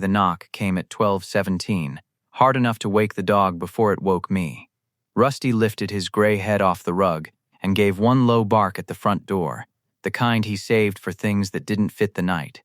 The knock came at 12:17, hard enough to wake the dog before it woke me. Rusty lifted his gray head off the rug and gave one low bark at the front door, the kind he saved for things that didn't fit the night.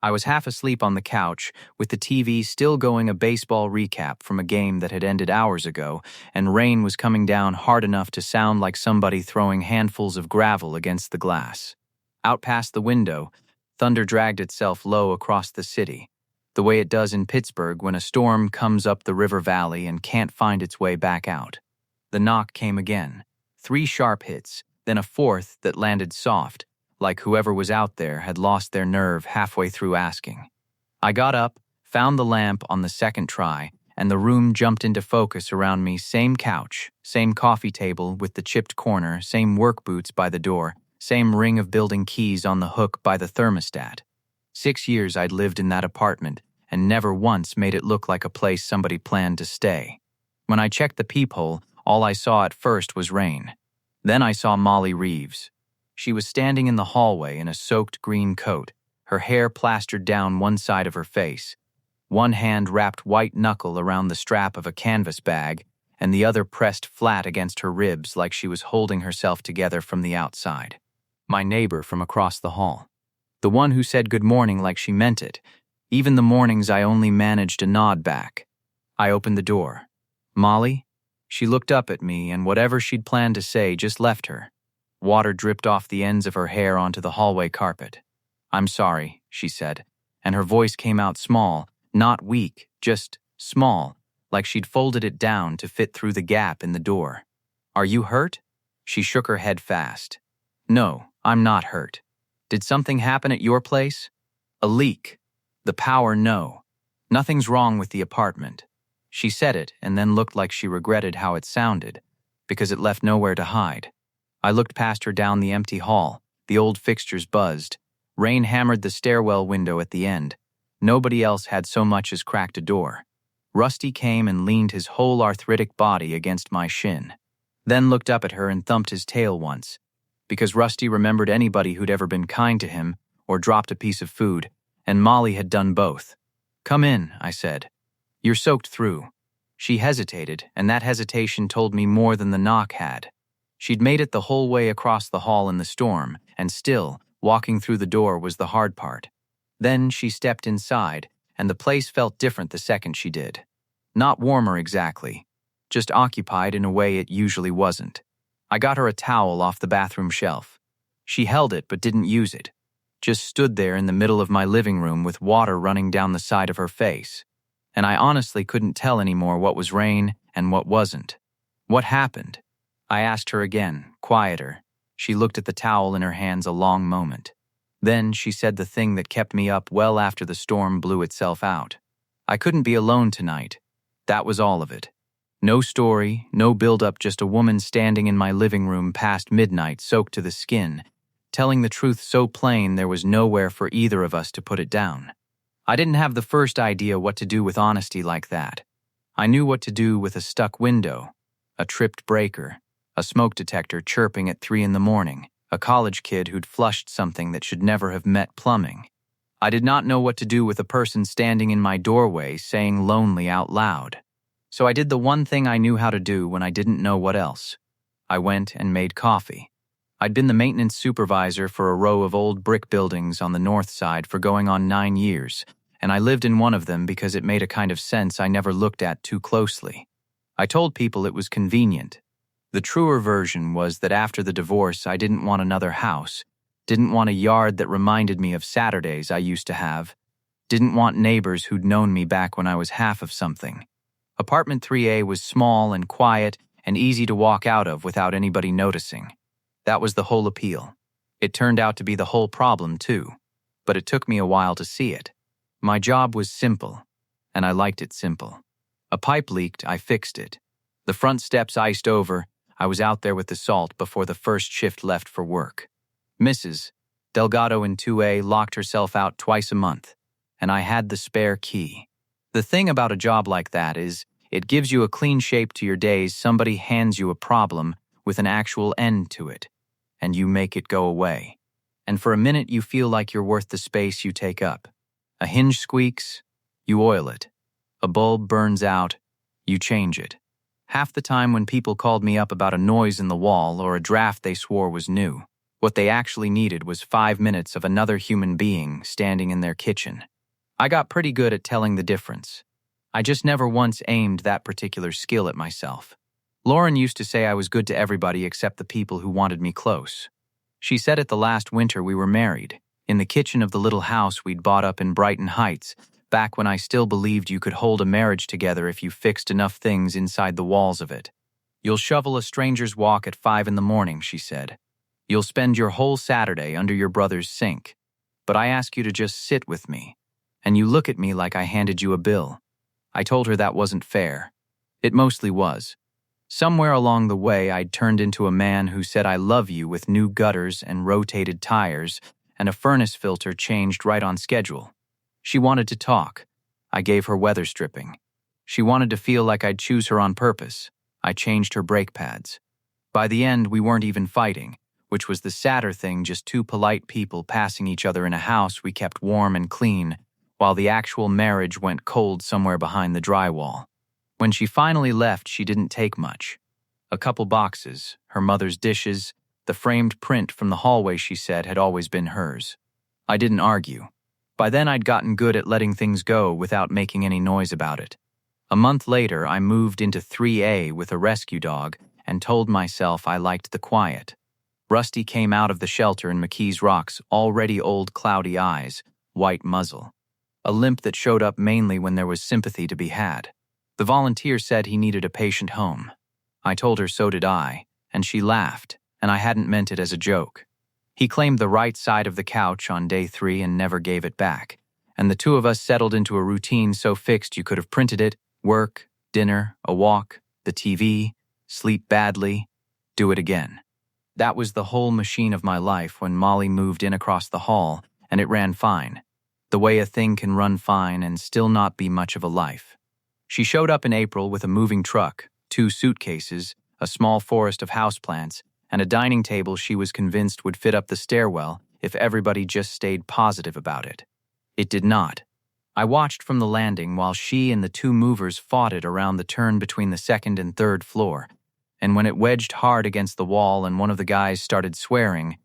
I was half asleep on the couch, with the TV still going a baseball recap from a game that had ended hours ago, and rain was coming down hard enough to sound like somebody throwing handfuls of gravel against the glass. Out past the window, thunder dragged itself low across the city, the way it does in Pittsburgh when a storm comes up the river valley and can't find its way back out. The knock came again. 3 sharp hits, then a fourth that landed soft, like whoever was out there had lost their nerve halfway through asking. I got up, found the lamp on the second try, and the room jumped into focus around me. Same couch, same coffee table with the chipped corner, same work boots by the door, same ring of building keys on the hook by the thermostat. 6 years I'd lived in that apartment, and never once made it look like a place somebody planned to stay. When I checked the peephole, all I saw at first was rain. Then I saw Molly Reeves. She was standing in the hallway in a soaked green coat, her hair plastered down one side of her face. One hand wrapped white knuckle around the strap of a canvas bag, and the other pressed flat against her ribs like she was holding herself together from the outside. My neighbor from across the hall. The one who said good morning like she meant it. Even the mornings I only managed to nod back. I opened the door. "Molly?" She looked up at me, and whatever she'd planned to say just left her. Water dripped off the ends of her hair onto the hallway carpet. "I'm sorry," she said, and her voice came out small, not weak, just small, like she'd folded it down to fit through the gap in the door. "Are you hurt?" She shook her head fast. "No, I'm not hurt. Did something happen at your place?" "A leak. The power, no. Nothing's wrong with the apartment." She said it and then looked like she regretted how it sounded, because it left nowhere to hide. I looked past her down the empty hall. The old fixtures buzzed. Rain hammered the stairwell window at the end. Nobody else had so much as cracked a door. Rusty came and leaned his whole arthritic body against my shin, then looked up at her and thumped his tail once, because Rusty remembered anybody who'd ever been kind to him or dropped a piece of food, and Molly had done both. "Come in," I said. "You're soaked through." She hesitated, and that hesitation told me more than the knock had. She'd made it the whole way across the hall in the storm, and still, walking through the door was the hard part. Then she stepped inside, and the place felt different the second she did. Not warmer exactly, just occupied in a way it usually wasn't. I got her a towel off the bathroom shelf. She held it but didn't use it, just stood there in the middle of my living room with water running down the side of her face. And I honestly couldn't tell anymore what was rain and what wasn't. "What happened?" I asked her again, quieter. She looked at the towel in her hands a long moment. Then she said the thing that kept me up well after the storm blew itself out. I couldn't be alone tonight. That was all of it. No story, no build-up, just a woman standing in my living room past midnight, soaked to the skin, telling the truth so plain there was nowhere for either of us to put it down. I didn't have the first idea what to do with honesty like that. I knew what to do with a stuck window, a tripped breaker, a smoke detector chirping at 3 a.m, a college kid who'd flushed something that should never have met plumbing. I did not know what to do with a person standing in my doorway saying lonely out loud. So I did the one thing I knew how to do when I didn't know what else. I went and made coffee. I'd been the maintenance supervisor for a row of old brick buildings on the north side for going on 9 years, and I lived in one of them because it made a kind of sense I never looked at too closely. I told people it was convenient. The truer version was that after the divorce I didn't want another house, didn't want a yard that reminded me of Saturdays I used to have, didn't want neighbors who'd known me back when I was half of something. Apartment 3A was small and quiet and easy to walk out of without anybody noticing. That was the whole appeal. It turned out to be the whole problem too, but it took me a while to see it. My job was simple, and I liked it simple. A pipe leaked, I fixed it. The front steps iced over, I was out there with the salt before the first shift left for work. Mrs. Delgado in 2A locked herself out twice a month, and I had the spare key. The thing about a job like that is, it gives you a clean shape to your days. Somebody hands you a problem with an actual end to it, and you make it go away. And for a minute you feel like you're worth the space you take up. A hinge squeaks, You oil it. A bulb burns out, you change it. Half the time when people called me up about a noise in the wall or a draft they swore was new, what they actually needed was 5 minutes of another human being standing in their kitchen. I got pretty good at telling the difference. I just never once aimed that particular skill at myself. Lauren used to say I was good to everybody except the people who wanted me close. She said it the last winter we were married, in the kitchen of the little house we'd bought up in Brighton Heights, back when I still believed you could hold a marriage together if you fixed enough things inside the walls of it. You'll shovel a stranger's walk at 5 in the morning, she said. You'll spend your whole Saturday under your brother's sink. But I ask you to just sit with me. And you look at me like I handed you a bill. I told her that wasn't fair. It mostly was. Somewhere along the way, I'd turned into a man who said I love you with new gutters and rotated tires and a furnace filter changed right on schedule. She wanted to talk. I gave her weather stripping. She wanted to feel like I'd choose her on purpose. I changed her brake pads. By the end, we weren't even fighting, which was the sadder thing, just two polite people passing each other in a house we kept warm and clean, while the actual marriage went cold somewhere behind the drywall. When she finally left, she didn't take much. A couple boxes, her mother's dishes, the framed print from the hallway she said had always been hers. I didn't argue. By then I'd gotten good at letting things go without making any noise about it. A month later, I moved into 3A with a rescue dog and told myself I liked the quiet. Rusty came out of the shelter in McKee's Rocks, already old cloudy eyes, white muzzle. A limp that showed up mainly when there was sympathy to be had. The volunteer said he needed a patient home. I told her so did I, and she laughed, and I hadn't meant it as a joke. He claimed the right side of the couch on day 3 and never gave it back, and the two of us settled into a routine so fixed you could have printed it: work, dinner, a walk, the TV, sleep badly, do it again. That was the whole machine of my life when Molly moved in across the hall, and it ran fine. The way a thing can run fine and still not be much of a life. She showed up in April with a moving truck, 2 suitcases, a small forest of houseplants, and a dining table she was convinced would fit up the stairwell if everybody just stayed positive about it. It did not. I watched from the landing while she and the 2 movers fought it around the turn between the 2nd and 3rd floor, and when it wedged hard against the wall and one of the guys started swearing,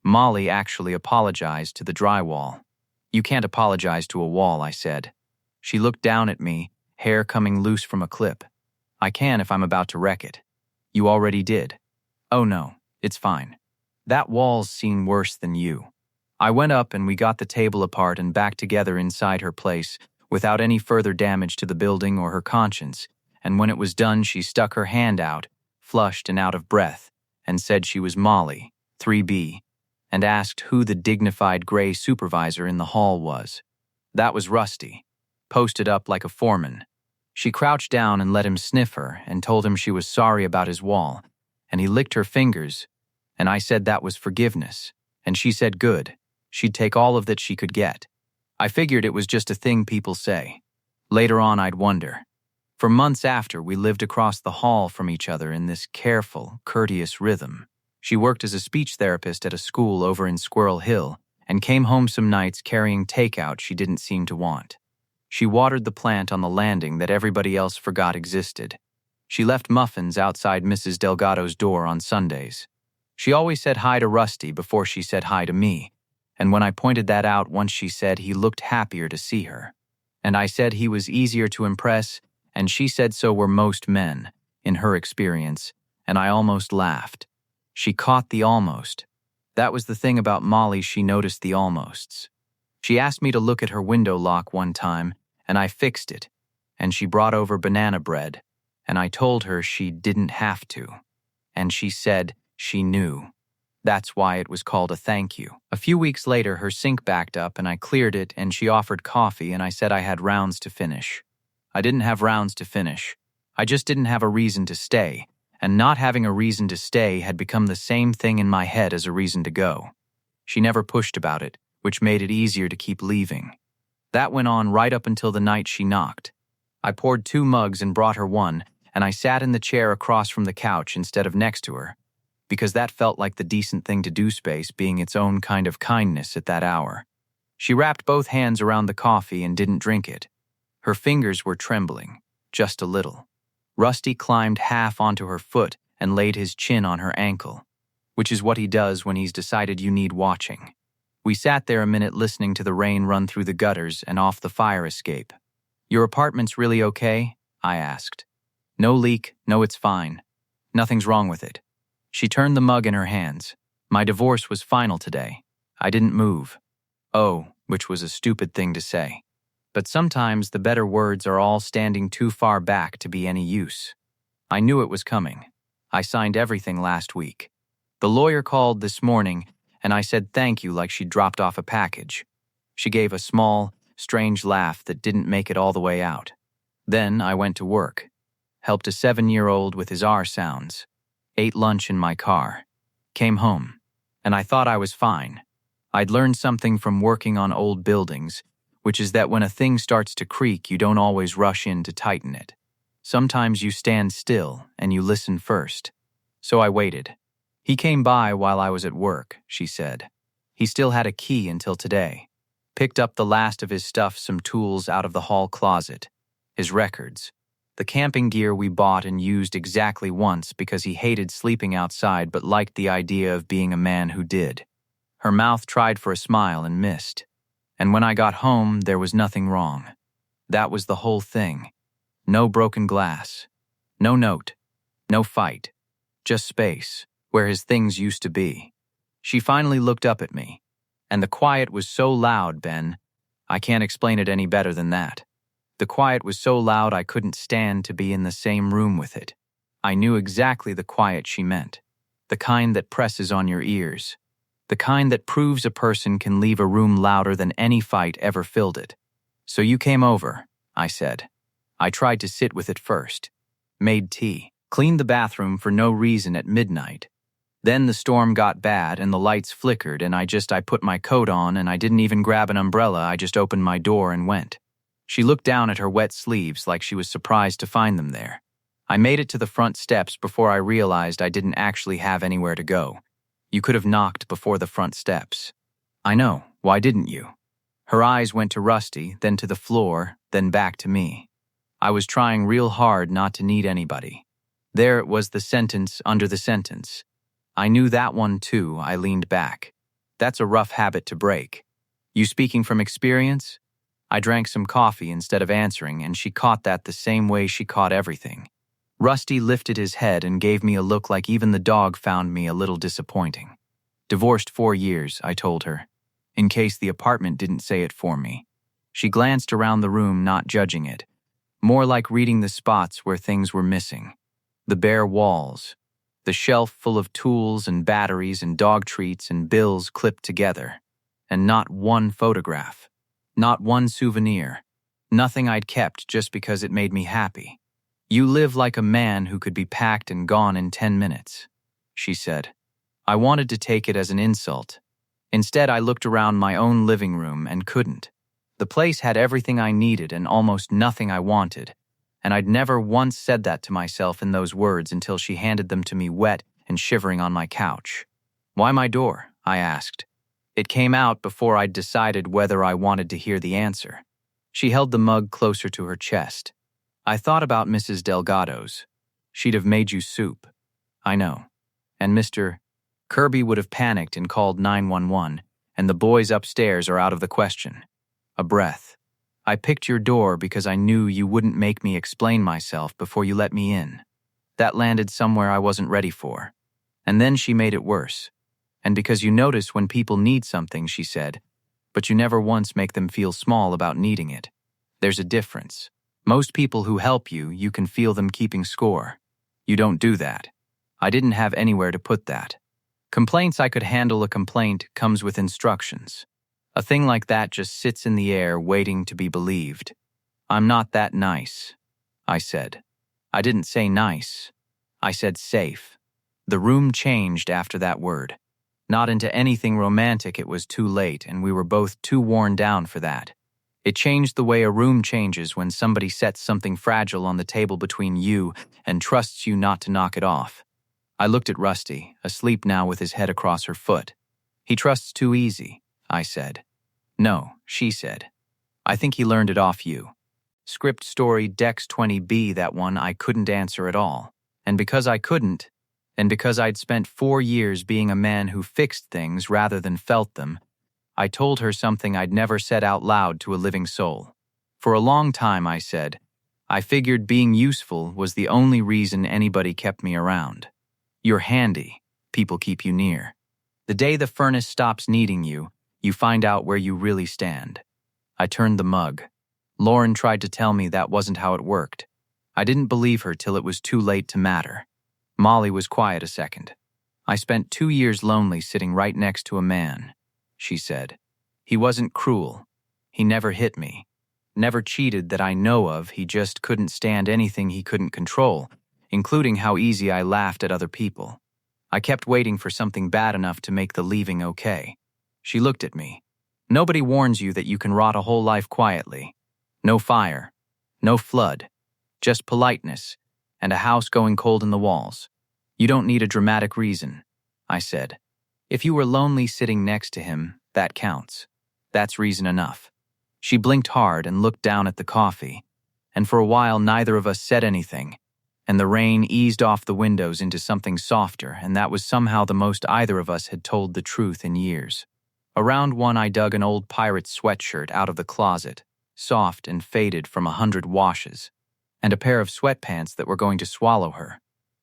Molly actually apologized to the drywall. "You can't apologize to a wall," I said. She looked down at me, hair coming loose from a clip. "I can if I'm about to wreck it." "You already did." "Oh no, it's fine. That wall's seen worse than you." I went up and we got the table apart and back together inside her place without any further damage to the building or her conscience, and when it was done she stuck her hand out, flushed and out of breath, and said she was Molly, 3B, and asked who the dignified gray supervisor in the hall was. That was Rusty, posted up like a foreman. She crouched down and let him sniff her and told him she was sorry about his wall, and he licked her fingers, and I said that was forgiveness, and she said good, she'd take all of that she could get. I figured it was just a thing people say. Later on I'd wonder. For months after, we lived across the hall from each other in this careful, courteous rhythm. She worked as a speech therapist at a school over in Squirrel Hill and came home some nights carrying takeout she didn't seem to want. She watered the plant on the landing that everybody else forgot existed. She left muffins outside Mrs. Delgado's door on Sundays. She always said hi to Rusty before she said hi to me, and when I pointed that out once she said he looked happier to see her. And I said he was easier to impress, and she said so were most men, in her experience, and I almost laughed. She caught the almost. That was the thing about Molly, she noticed the almosts. She asked me to look at her window lock one time, and I fixed it, and she brought over banana bread, and I told her she didn't have to. And she said she knew. That's why it was called a thank you. A few weeks later, her sink backed up, and I cleared it, and she offered coffee, and I said I had rounds to finish. I didn't have rounds to finish. I just didn't have a reason to stay. And not having a reason to stay had become the same thing in my head as a reason to go. She never pushed about it, which made it easier to keep leaving. That went on right up until the night she knocked. I poured 2 mugs and brought her one, and I sat in the chair across from the couch instead of next to her, because that felt like the decent thing to do, space being its own kind of kindness at that hour. She wrapped both hands around the coffee and didn't drink it. Her fingers were trembling, just a little. Rusty climbed half onto her foot and laid his chin on her ankle, which is what he does when he's decided you need watching. We sat there a minute listening to the rain run through the gutters and off the fire escape. "Your apartment's really okay?" I asked. "No leak, no, it's fine. Nothing's wrong with it." She turned the mug in her hands. "My divorce was final today. I didn't move." Oh, which was a stupid thing to say. But sometimes the better words are all standing too far back to be any use. I knew it was coming. I signed everything last week. The lawyer called this morning, and I said thank you like she'd dropped off a package. She gave a small, strange laugh that didn't make it all the way out. Then I went to work, helped a 7-year-old with his R sounds, ate lunch in my car, came home, and I thought I was fine. I'd learned something from working on old buildings, which is that when a thing starts to creak, you don't always rush in to tighten it. Sometimes you stand still and you listen first. So I waited. "He came by while I was at work," she said. "He still had a key until today. Picked up the last of his stuff, some tools out of the hall closet, his records, the camping gear we bought and used exactly once because he hated sleeping outside but liked the idea of being a man who did." Her mouth tried for a smile and missed. "And when I got home, there was nothing wrong. That was the whole thing. No broken glass. No note. No fight. Just space, where his things used to be." She finally looked up at me. "And the quiet was so loud, Ben. I can't explain it any better than that. The quiet was so loud I couldn't stand to be in the same room with it." I knew exactly the quiet she meant. The kind that presses on your ears. The kind that proves a person can leave a room louder than any fight ever filled it. "So you came over," I said. I tried to sit with it first. Made tea. Cleaned the bathroom for no reason at midnight. Then the storm got bad and the lights flickered and I put my coat on and I didn't even grab an umbrella, I just opened my door and went. She looked down at her wet sleeves like she was surprised to find them there. I made it to the front steps before I realized I didn't actually have anywhere to go. "You could have knocked before the front steps." "I know, why didn't you?" Her eyes went to Rusty, then to the floor, then back to me. I was trying real hard not to need anybody. There it was, the sentence under the sentence. I knew that one too. I leaned back. "That's a rough habit to break." "You speaking from experience?" I drank some coffee instead of answering, and she caught that the same way she caught everything. Rusty lifted his head and gave me a look like even the dog found me a little disappointing. "Divorced 4 years, I told her, in case the apartment didn't say it for me. She glanced around the room, not judging it, more like reading the spots where things were missing. The bare walls, the shelf full of tools and batteries and dog treats and bills clipped together, and not one photograph, not one souvenir, nothing I'd kept just because it made me happy. "You live like a man who could be packed and gone in 10 minutes, she said. I wanted to take it as an insult. Instead, I looked around my own living room and couldn't. The place had everything I needed and almost nothing I wanted, and I'd never once said that to myself in those words until she handed them to me wet and shivering on my couch. "Why my door?" I asked. It came out before I'd decided whether I wanted to hear the answer. She held the mug closer to her chest. "I thought about Mrs. Delgado's. She'd have made you soup." "I know. And Mr. Kirby would have panicked and called 911, and the boys upstairs are out of the question." A breath. "I picked your door because I knew you wouldn't make me explain myself before you let me in. That landed somewhere I wasn't ready for. And then she made it worse. And because you notice when people need something," she said, "but you never once make them feel small about needing it. There's a difference. Most people who help you, you can feel them keeping score. You don't do that. I didn't have anywhere to put that. Complaints I could handle. A complaint comes with instructions. A thing like that just sits in the air waiting to be believed. I'm not that nice," I said. I didn't say nice. I said safe. The room changed after that word. Not into anything romantic. It was too late, and we were both too worn down for that. It changed the way a room changes when somebody sets something fragile on the table between you and trusts you not to knock it off. I looked at Rusty, asleep now with his head across her foot. "He trusts too easy," I said. "No," she said. "I think he learned it off you." Script story Dex 20B, that one I couldn't answer at all. And because I couldn't, and because I'd spent 4 years being a man who fixed things rather than felt them, I told her something I'd never said out loud to a living soul. For a long time, I said, I figured being useful was the only reason anybody kept me around. You're handy. People keep you near. The day the furnace stops needing you, you find out where you really stand. I turned the mug. Lauren tried to tell me that wasn't how it worked. I didn't believe her till it was too late to matter. Molly was quiet a second. I spent 2 years lonely sitting right next to a man, she said. He wasn't cruel. He never hit me. Never cheated that I know of. He just couldn't stand anything he couldn't control, including how easy I laughed at other people. I kept waiting for something bad enough to make the leaving okay. She looked at me. Nobody warns you that you can rot a whole life quietly. No fire. No flood. Just politeness, and a house going cold in the walls. You don't need a dramatic reason, I said. If you were lonely sitting next to him, that counts. That's reason enough. She blinked hard and looked down at the coffee, and for a while neither of us said anything, and the rain eased off the windows into something softer, and that was somehow the most either of us had told the truth in years. Around one, I dug an old pirate's sweatshirt out of the closet, soft and faded from 100 washes, and a pair of sweatpants that were going to swallow her,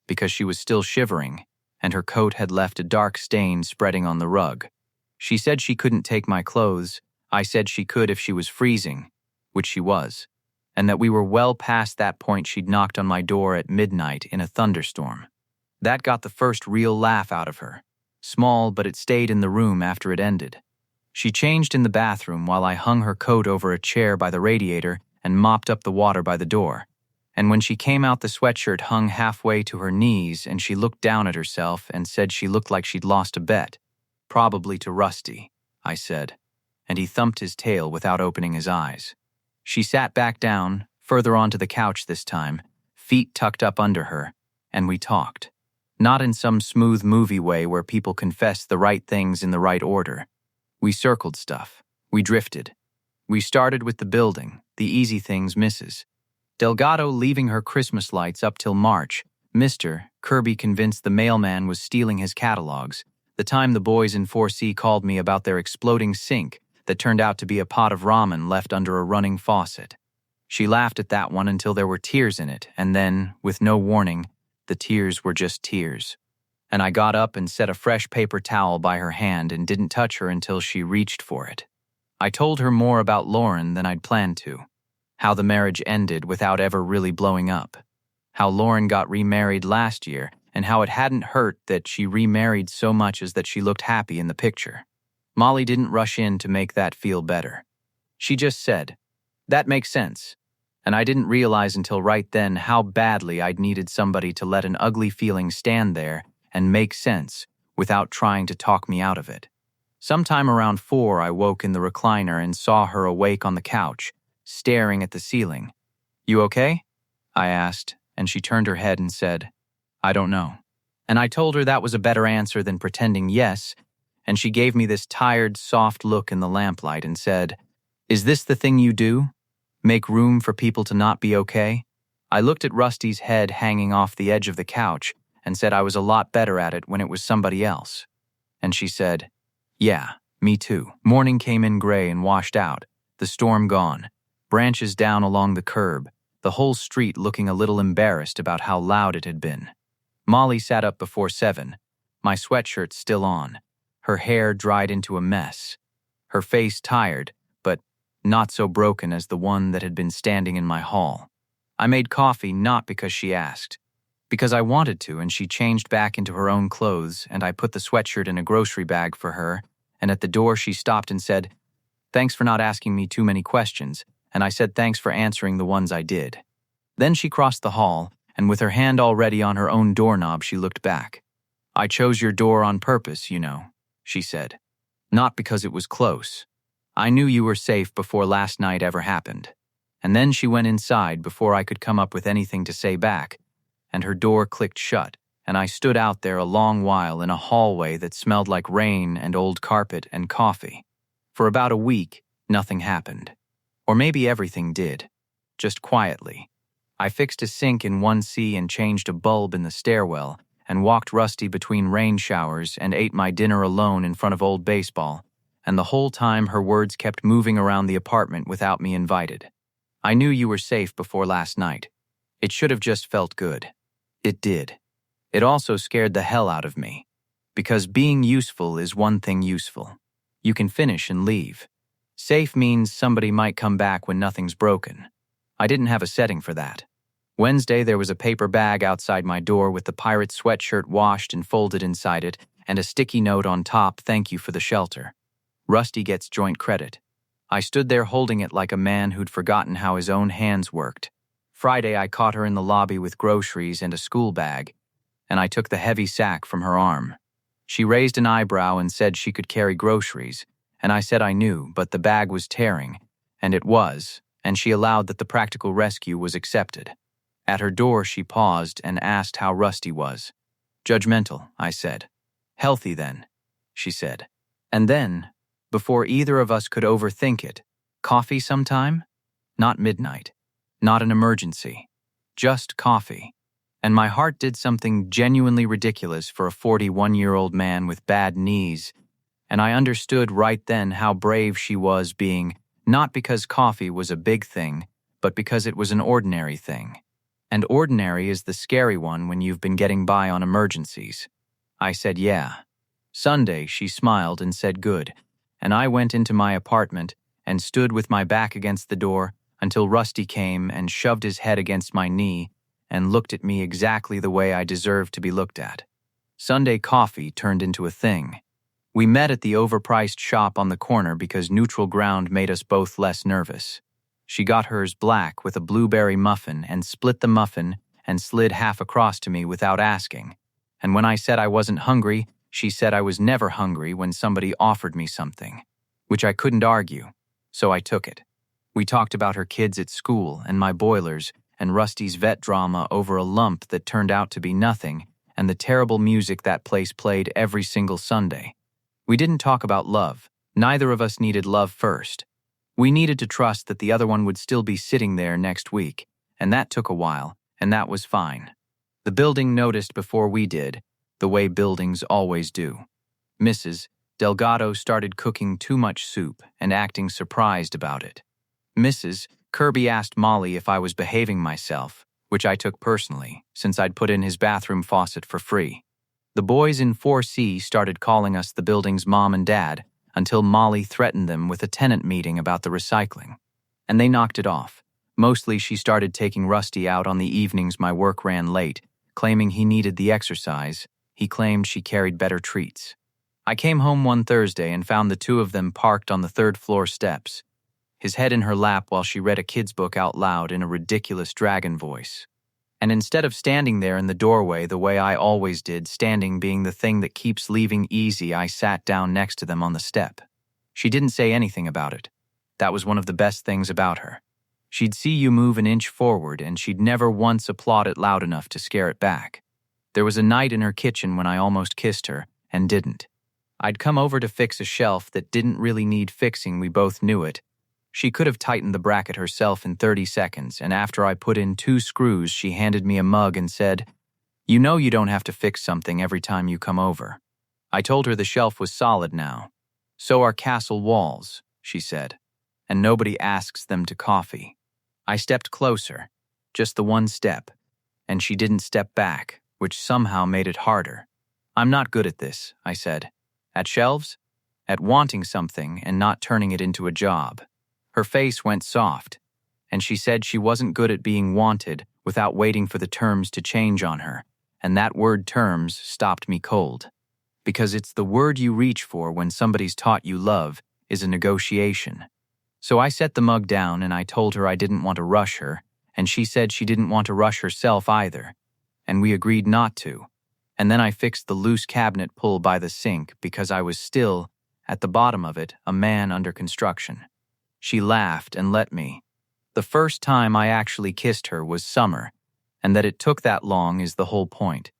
because she was still shivering, and her coat had left a dark stain spreading on the rug. She said she couldn't take my clothes. I said she could if she was freezing, which she was, and that we were well past that point. She'd knocked on my door at midnight in a thunderstorm. That got the first real laugh out of her. Small, but it stayed in the room after it ended. She changed in the bathroom while I hung her coat over a chair by the radiator and mopped up the water by the door. And when she came out, the sweatshirt hung halfway to her knees, and she looked down at herself and said she looked like she'd lost a bet. Probably to Rusty, I said, and he thumped his tail without opening his eyes. She sat back down, further onto the couch this time, feet tucked up under her, and we talked. Not in some smooth movie way where people confess the right things in the right order. We circled stuff. We drifted. We started with the building, the easy things, Mrs. Delgado leaving her Christmas lights up till March, Mr. Kirby convinced the mailman was stealing his catalogs, the time the boys in 4C called me about their exploding sink that turned out to be a pot of ramen left under a running faucet. She laughed at that one until there were tears in it, and then, with no warning, the tears were just tears. And I got up and set a fresh paper towel by her hand and didn't touch her until she reached for it. I told her more about Lauren than I'd planned to. How the marriage ended without ever really blowing up. How Lauren got remarried last year, and how it hadn't hurt that she remarried so much as that she looked happy in the picture. Molly didn't rush in to make that feel better. She just said, "That makes sense." And I didn't realize until right then how badly I'd needed somebody to let an ugly feeling stand there and make sense without trying to talk me out of it. Sometime around 4, I woke in the recliner and saw her awake on the couch, staring at the ceiling. "You okay?" I asked, and she turned her head and said, "I don't know." And I told her that was a better answer than pretending yes, and she gave me this tired, soft look in the lamplight and said, "Is this the thing you do? Make room for people to not be okay?" I looked at Rusty's head hanging off the edge of the couch and said I was a lot better at it when it was somebody else. And she said, "Yeah, me too." Morning came in gray and washed out, the storm gone, branches down along the curb, the whole street looking a little embarrassed about how loud it had been. Molly sat up before 7, my sweatshirt still on, her hair dried into a mess, her face tired, but not so broken as the one that had been standing in my hall. I made coffee not because she asked, because I wanted to, and she changed back into her own clothes, and I put the sweatshirt in a grocery bag for her, and at the door she stopped and said, "Thanks for not asking me too many questions," and I said thanks for answering the ones I did. Then she crossed the hall, and with her hand already on her own doorknob, she looked back. "I chose your door on purpose, you know," she said. "Not because it was close. I knew you were safe before last night ever happened." And then she went inside before I could come up with anything to say back, and her door clicked shut, and I stood out there a long while in a hallway that smelled like rain and old carpet and coffee. For about a week, nothing happened. Or maybe everything did. just quietly. I fixed a sink in 1C and changed a bulb in the stairwell, and walked Rusty between rain showers and ate my dinner alone in front of old baseball, and the whole time her words kept moving around the apartment without me invited. I knew you were safe before last night. It should have just felt good. It did. It also scared the hell out of me. Because being useful is one thing useful. You can finish and leave. Safe means somebody might come back when nothing's broken. I didn't have a setting for that. Wednesday, there was a paper bag outside my door with the pirate sweatshirt washed and folded inside it, and a sticky note on top, "Thank you for the shelter." Rusty gets joint credit. I stood there holding it like a man who'd forgotten how his own hands worked. Friday, I caught her in the lobby with groceries and a school bag, and I took the heavy sack from her arm. She raised an eyebrow and said she could carry groceries, and I said I knew, but the bag was tearing, and it was, and she allowed that the practical rescue was accepted. At her door, she paused and asked how Rusty was. "Judgmental," I said. "Healthy, then," she said. And then, before either of us could overthink it, "Coffee sometime?" Not midnight. Not an emergency. Just coffee. And my heart did something genuinely ridiculous for a 41-year-old man with bad knees, and I understood right then how brave she was being, not because coffee was a big thing, but because it was an ordinary thing. And ordinary is the scary one when you've been getting by on emergencies. I said, "Yeah." Sunday, she smiled and said good, and I went into my apartment and stood with my back against the door until Rusty came and shoved his head against my knee and looked at me exactly the way I deserved to be looked at. Sunday coffee turned into a thing. We met at the overpriced shop on the corner because neutral ground made us both less nervous. She got hers black with a blueberry muffin and split the muffin and slid half across to me without asking. And when I said I wasn't hungry, she said I was never hungry when somebody offered me something, which I couldn't argue, so I took it. We talked about her kids at school and my boilers and Rusty's vet drama over a lump that turned out to be nothing and the terrible music that place played every single Sunday. We didn't talk about love. Neither of us needed love first. We needed to trust that the other one would still be sitting there next week, and that took a while, and that was fine. The building noticed before we did, the way buildings always do. Mrs. Delgado started cooking too much soup and acting surprised about it. Mrs. Kirby asked Molly if I was behaving myself, which I took personally, since I'd put in his bathroom faucet for free. The boys in 4C started calling us the building's mom and dad, until Molly threatened them with a tenant meeting about the recycling. And they knocked it off. Mostly she started taking Rusty out on the evenings my work ran late, claiming he needed the exercise. He claimed she carried better treats. I came home one Thursday and found the two of them parked on the third-floor steps, his head in her lap while she read a kid's book out loud in a ridiculous dragon voice. And instead of standing there in the doorway the way I always did, standing being the thing that keeps leaving easy, I sat down next to them on the step. She didn't say anything about it. That was one of the best things about her. She'd see you move an inch forward, and she'd never once applaud it loud enough to scare it back. There was a night in her kitchen when I almost kissed her, and didn't. I'd come over to fix a shelf that didn't really need fixing, we both knew it. She could have tightened the bracket herself in 30 seconds, and after I put in 2 screws, she handed me a mug and said, "You know you don't have to fix something every time you come over." I told her the shelf was solid now. "So are castle walls," she said, "and nobody asks them to coffee." I stepped closer, just the one step, and she didn't step back, which somehow made it harder. "I'm not good at this," I said. "At shelves? At wanting something and not turning it into a job." Her face went soft, and she said she wasn't good at being wanted without waiting for the terms to change on her, and that word terms stopped me cold. Because it's the word you reach for when somebody's taught you love is a negotiation. So I set the mug down and I told her I didn't want to rush her, and she said she didn't want to rush herself either, and we agreed not to. And then I fixed the loose cabinet pull by the sink because I was still, at the bottom of it, a man under construction. She laughed and let me. The first time I actually kissed her was summer, and that it took that long is the whole point.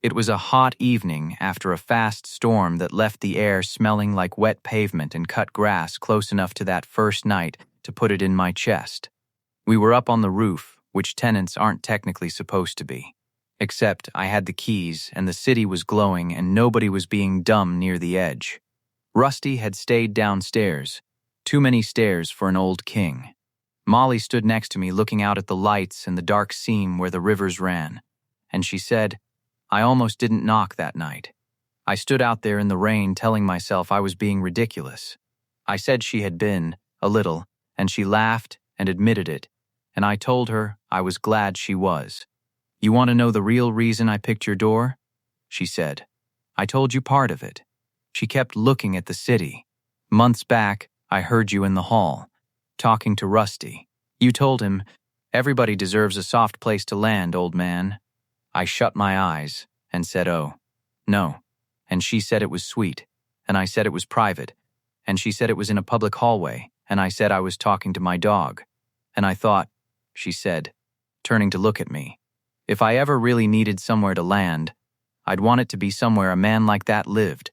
It was a hot evening after a fast storm that left the air smelling like wet pavement and cut grass close enough to that first night to put it in my chest. We were up on the roof, which tenants aren't technically supposed to be. Except I had the keys and the city was glowing and nobody was being dumb near the edge. Rusty had stayed downstairs. Too many stairs for an old king. Molly stood next to me looking out at the lights and the dark seam where the rivers ran. And she said, I almost didn't knock that night. I stood out there in the rain telling myself I was being ridiculous. I said she had been, a little, and she laughed and admitted it, and I told her I was glad she was. You want to know the real reason I picked your door? She said. I told you part of it. She kept looking at the city. Months back, I heard you in the hall, talking to Rusty. You told him, everybody deserves a soft place to land, old man. I shut my eyes and said, oh, no. And she said it was sweet, and I said it was private, and she said it was in a public hallway, and I said I was talking to my dog. And I thought, she said, turning to look at me, if I ever really needed somewhere to land, I'd want it to be somewhere a man like that lived.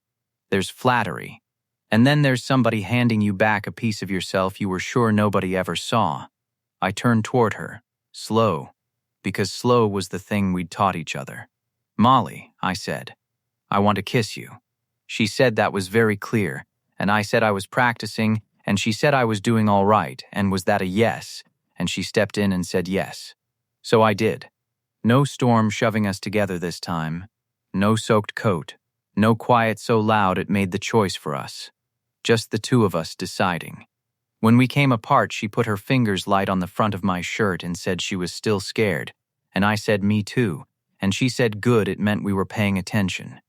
There's flattery. And then there's somebody handing you back a piece of yourself you were sure nobody ever saw. I turned toward her, slow, because slow was the thing we'd taught each other. Molly, I said, I want to kiss you. She said that was very clear, and I said I was practicing, and she said I was doing all right, and was that a yes? And she stepped in and said yes. So I did. No storm shoving us together this time. No soaked coat. No quiet so loud it made the choice for us. Just the two of us deciding. When we came apart, she put her fingers light on the front of my shirt and said she was still scared. And I said me too. And she said good, it meant we were paying attention.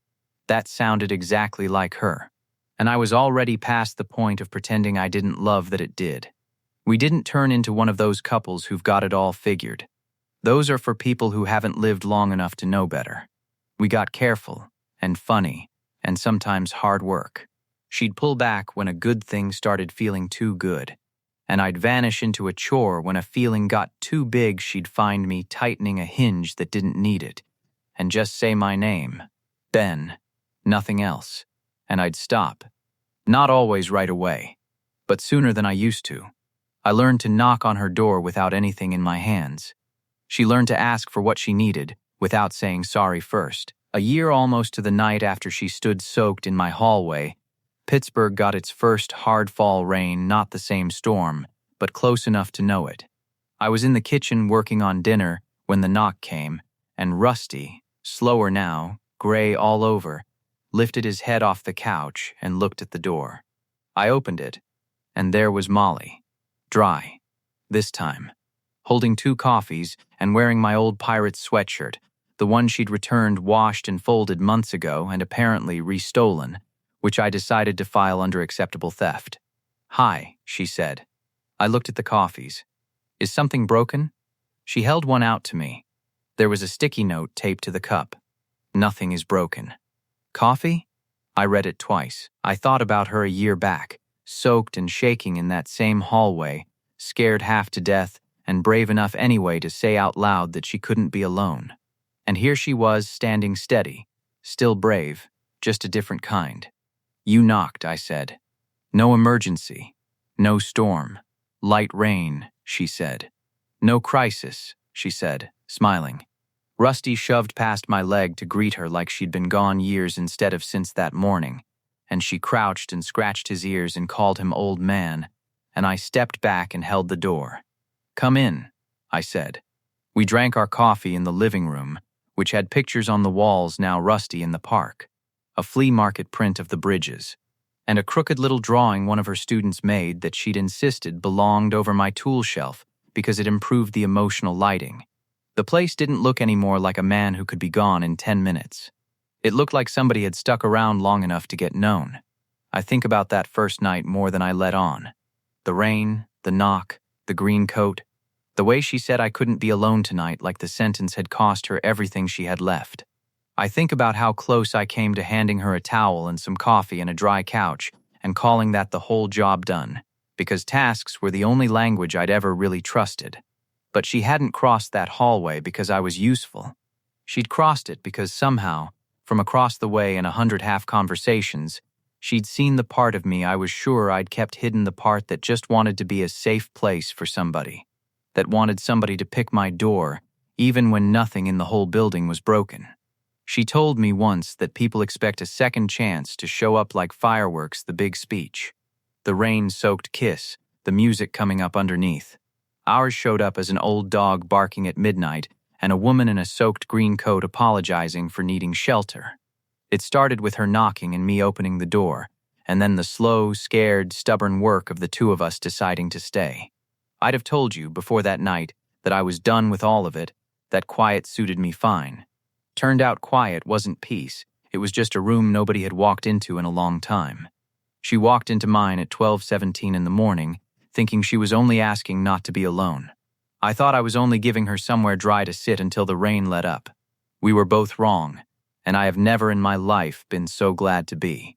That sounded exactly like her. And I was already past the point of pretending I didn't love that it did. We didn't turn into one of those couples who've got it all figured. Those are for people who haven't lived long enough to know better. We got careful and funny and sometimes hard work. She'd pull back when a good thing started feeling too good. And I'd vanish into a chore when a feeling got too big. She'd find me tightening a hinge that didn't need it and just say my name, Ben, nothing else. And I'd stop. Not always right away, but sooner than I used to. I learned to knock on her door without anything in my hands. She learned to ask for what she needed without saying sorry first. A year almost to the night after she stood soaked in my hallway, Pittsburgh got its first hard fall rain, not the same storm, but close enough to know it. I was in the kitchen working on dinner when the knock came, and Rusty, slower now, gray all over, lifted his head off the couch and looked at the door. I opened it, and there was Molly, dry, this time, holding 2 coffees and wearing my old pirate's sweatshirt, the one she'd returned washed and folded months ago and apparently restolen, which I decided to file under acceptable theft. Hi, she said. I looked at the coffees. Is something broken? She held one out to me. There was a sticky note taped to the cup. Nothing is broken. Coffee? I read it twice. I thought about her a year back, soaked and shaking in that same hallway, scared half to death and brave enough anyway to say out loud that she couldn't be alone. And here she was standing steady, still brave, just a different kind. You knocked, I said. No emergency. No storm. Light rain, she said. No crisis, she said, smiling. Rusty shoved past my leg to greet her like she'd been gone years instead of since that morning, and she crouched and scratched his ears and called him old man, and I stepped back and held the door. Come in, I said. We drank our coffee in the living room, which had pictures on the walls now rusty in the park, a flea market print of the bridges, and a crooked little drawing one of her students made that she'd insisted belonged over my tool shelf because it improved the emotional lighting. The place didn't look any more like a man who could be gone in 10 minutes. It looked like somebody had stuck around long enough to get known. I think about that first night more than I let on. The rain, the knock, the green coat, the way she said I couldn't be alone tonight like the sentence had cost her everything she had left. I think about how close I came to handing her a towel and some coffee and a dry couch and calling that the whole job done, because tasks were the only language I'd ever really trusted. But she hadn't crossed that hallway because I was useful. She'd crossed it because somehow, from across the way in 100 half conversations, she'd seen the part of me I was sure I'd kept hidden, the part that just wanted to be a safe place for somebody. that wanted somebody to pick my door, even when nothing in the whole building was broken. She told me once that people expect a second chance to show up like fireworks, the big speech. The rain-soaked kiss, the music coming up underneath. Ours showed up as an old dog barking at midnight and a woman in a soaked green coat apologizing for needing shelter. It started with her knocking and me opening the door, and then the slow, scared, stubborn work of the two of us deciding to stay. I'd have told you before that night that I was done with all of it, that quiet suited me fine. Turned out quiet wasn't peace, it was just a room nobody had walked into in a long time. She walked into mine at 12:17 in the morning, thinking she was only asking not to be alone. I thought I was only giving her somewhere dry to sit until the rain let up. We were both wrong, and I have never in my life been so glad to be.